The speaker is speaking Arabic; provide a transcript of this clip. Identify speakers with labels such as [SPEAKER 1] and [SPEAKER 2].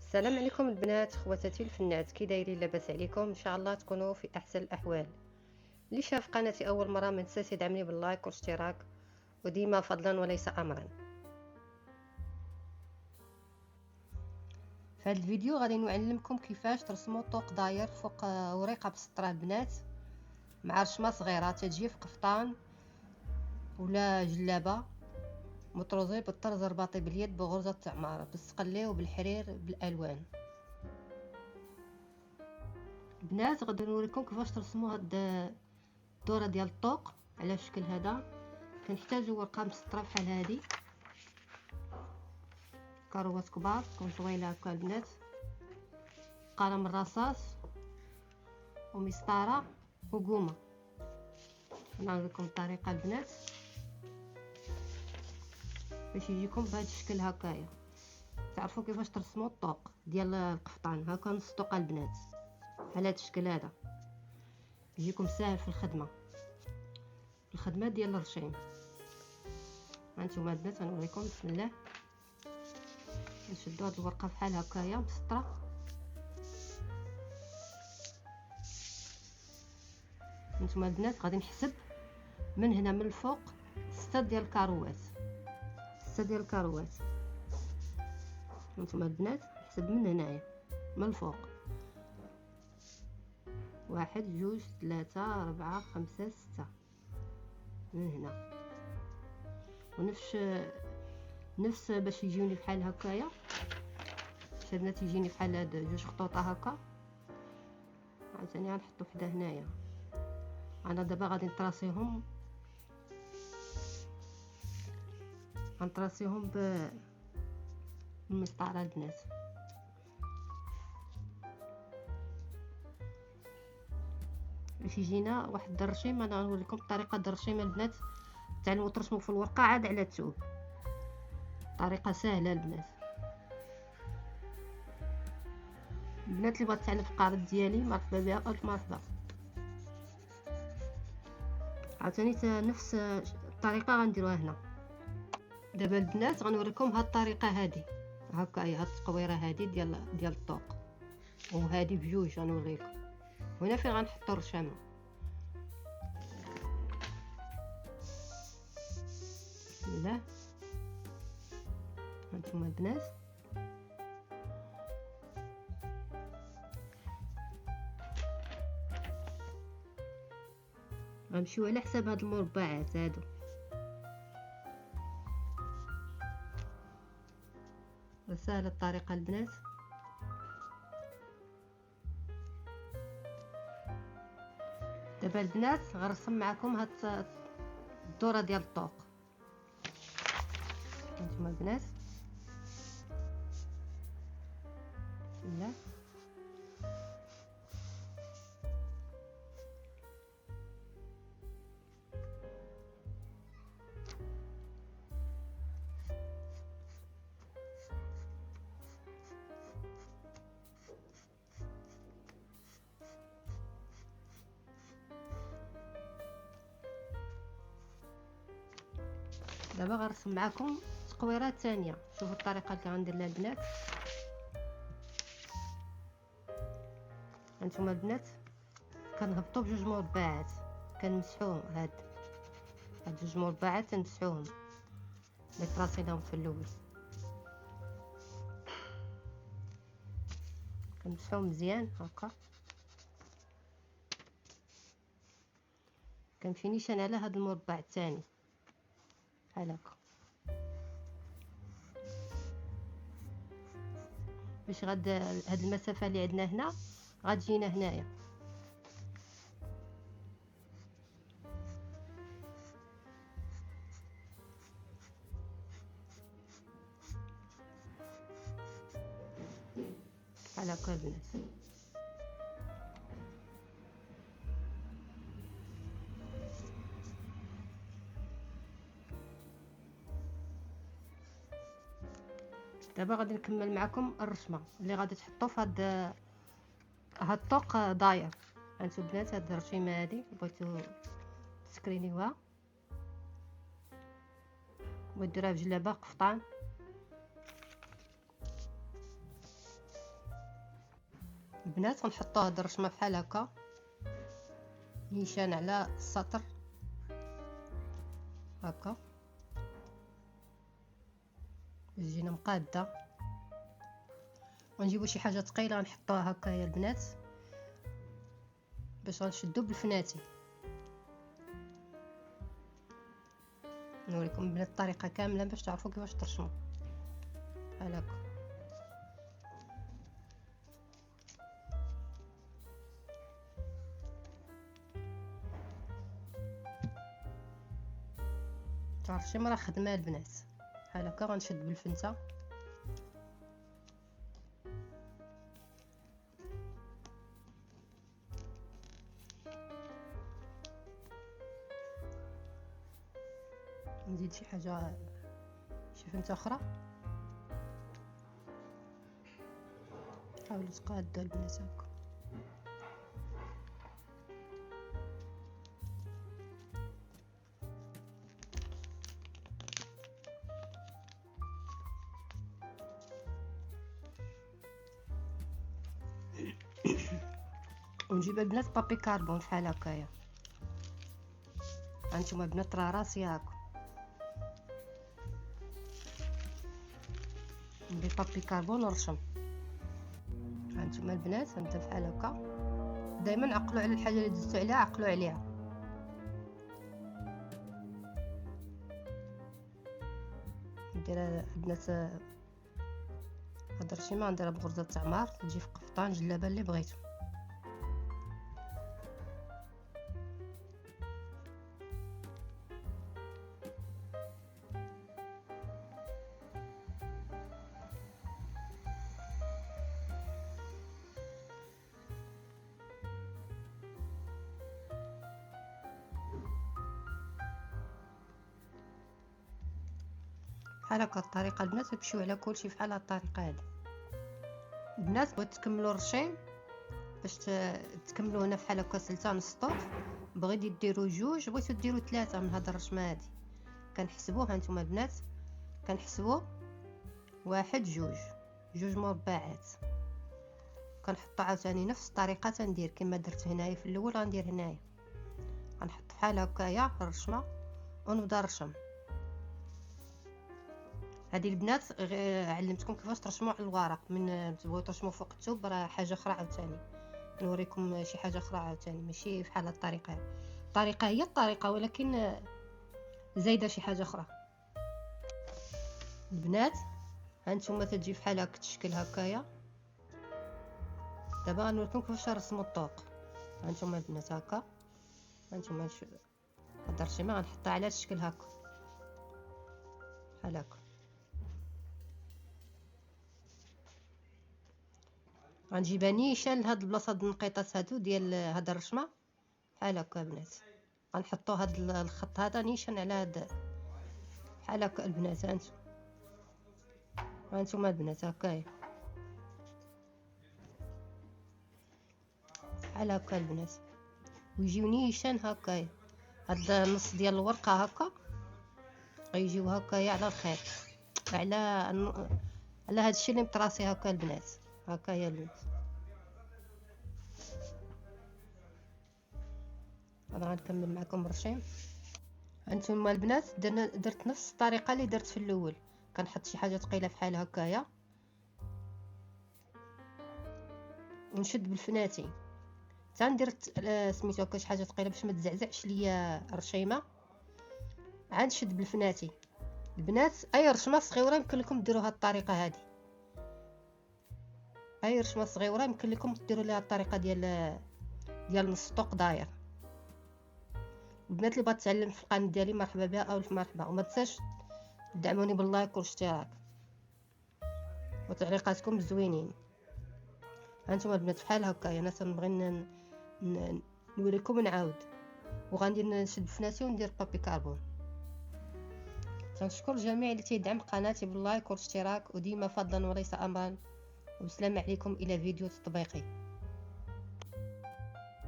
[SPEAKER 1] السلام عليكم البنات، خواتاتي الفنات، كي دايرين؟ لاباس عليكم؟ ان شاء الله تكونوا في احسن الاحوال. اللي شاف قناتي اول مره ما تنساش يدعمني باللايك والاشتراك، وديما فضلا وليس امرا. في هذا الفيديو غادي نعلمكم كيفاش ترسموا طوق داير فوق وريقه بالسطره البنات، مع رشمه صغيره تجي في قفطان ولا جلابه مطروزي بالطرز رباطي باليد بغرزه تعمار بالسقلي وبالحرير بالالوان. البنات غادي نوريكم كيفاش ترسموا هاد الدوره ديال الطوق على الشكل هذا. كنحتاجوا ورقه مسطره بحال هذه، كروات كبار تكون طويله هكا البنات، قلم الرصاص ومسطره وقومه. نوريكم الطريقه البنات باش يجيكم بهذا الشكل هكايا، تعرفوا كيفاش ترسموا الطوق ديال القفطان. هكا نص طوق البنات على هذا الشكل هذا، يجيكم ساهل في الخدمه ديال الرشيم. هانتوما البنات غنوريكم. بسم الله، نشدوا هاد الورقه بحال هكايا مسطره، نتوما البنات غادي نحسب من هنا من الفوق 6 ديال الكاروات، 6 ديال الكاروات. نتوما البنات نحسب من هنايا من الفوق 1 2 3 4 5 6 من هنا، ونفس باش يجيوني بحال هكايا. باش البنات يجيني بحال هاد 2 خطوطه هكا. عاوتاني غنحطو حدا هنايا. انا دابا غادي نطراسيهم بالمسطره البنات. باش يجينا واحد الرشيم، انا غنوريكم طريقه الرشيم البنات. تعلموا ترسموا في الورقه عاد على الثوب، طريقه سهله البنات. البنات اللي بغات تعلم في القارب ديالي مرحبا بها، الف مرحبا. عاوتاني نفس الطريقه غنديروها هنا. دابا البنات غنوريكم هاد الطريقه هادي هكايا، هاد التقويره هادي ديال الطوق، وهادي بجوج غنوريكم. هنا فين غنحطوا الرشامه. بسم الله. هانتوما البنات غنمشيو على حساب هاد المربعات هادو. سهله الطريقه البنات. دابا البنات غنرسم معكم هاد الدوره ديال الطوق. هانتوما البنات بسم الله. دابا غنرسم معكم التقويره الثانيه. شوفوا الطريقه اللي غندير لها البنات. هانتوما البنات كنهبطوا بجوج مربعات، كنمسحوهم. هاد 2 مربعات تنمسحوهم اللي طراسيناهم في الاول، كنمسحوهم مزيان هكا. كنمشي نيشان على هاد المربع الثاني بحال هكا، باش هاد المسافه اللي عندنا هنا غتجينا هنايا. بحال هكا البنات. دابا غادي نكمل معكم الرسمه اللي غادي تحطوا في هاد الطوق داير. هانتو البنات هاد الرشيمه هادي بغيتو تسكرينيوها، وديروها بجلابه قفطان. البنات غنحطو هاد الرشمه بحال هكا نيشان على السطر هكا تجينا مقاده. ونجيبو شي حاجه ثقيله غنحطوها هكايا البنات باش غنشدو بالفناتي. نوريكم البنات الطريقه كامله باش تعرفوا كيفاش ترشموا بحال هكا. الرشيمه راه خدمه البنات بحال هكا. غنشد بالفنته نزيد شي حاجه شي فنته اخرى. حاولوا تقادوا البنات هكا. ونجيب البنات بابي كاربون بحال هكايا. هانتوما البنات راه راسي هاكا ندير بابي كاربون ونرشم. هانتوما البنات هانت بحال هكا. دائما عقلوا على الحاجه اللي دزتو عليها، عقلوا عليها. ندير البنات هاد الرشيمه نديرها بغرزه تعمار تجي في قفطان جلابه اللي بغيتو. بحال هكا الطريقه البنات تمشيو على كلشي بحال هاد الطريقه هادي. البنات بغيت تكملوا الرشيم باش تكملوا هنا بحال هكا سلسه نص طوق. بغيتو ديروا جوج، بغيتو ديروا ثلاثه من هاد الرشمه هادي. كنحسبوه هانتوما البنات كنحسبوا واحد جوج مربعات. كنحط عاوتاني نفس الطريقه تندير كما درت هنايا في الاول غندير هنايا. غنحط بحال هكايا الرشمه ونبدا نرشم. هذه البنات علمتكم كيفاش ترشموا على الورق. من تبغيو ترشموا فوق الثوب راه حاجه اخرى عاوتاني. نوريكم شي حاجه اخرى عاوتاني ماشي بحال الطريقه. الطريقه هي الطريقه ولكن زايده شي حاجه اخرى. البنات هانتوما تجي بحال هكا تشكل هكايا. دابا غنوريكم كيفاش نرسموا الطوق. هانتوما البنات هكا. هانتوما هاد الرشيمه غنحطها على الشكل هكا بحال هكا. غنجيبها نيشان لهاد البلاصه د النقيطات هادو ديال هاد الرشمه بحال هكا البنات. غنحطوا هاد الخط هذا نيشان على هاد بحال هكا البنات. هانتوما البنات هكايا بحال هكا البنات ويجيو نيشان هكايا. هاد النص ديال الورقه هكا غيجيو هكايا على الخيط على هادشي اللي مطراسي هكا البنات. هكايا البنات انا غنكمل معكم الرشيم. هانتوما البنات درت نفس الطريقه اللي درت في الاول. كنحط شي حاجه ثقيله بحال هكايا ونشد بالفناتي حتى ندير سميتو هكا شي حاجه ثقيله باش ما تزعزعش ليا الرشيمه. عاد نشد بالفناتي. البنات اي رشمه صغيره يمكن لكم ديروها هاد الطريقه هادي. اي رشمه صغيره يمكن لكم ديروا ليها الطريقه ديال نص طوق داير. البنات اللي بغات تعلم في القناه ديالي مرحبا بها او مرحبا. وما تنساش تدعموني باللايك والاشتراك وتعليقاتكم الزوينين. هانتوما البنات بحال هكا. انا تنبغي نوريكم ونعاود وغندير نشد بفناتي وندير بابي كاربون. تنشكر الجميع اللي تيدعم قناتي باللايك والاشتراك وديما فضلا وليس امرا. والسلام عليكم الى فيديو تطبيقي.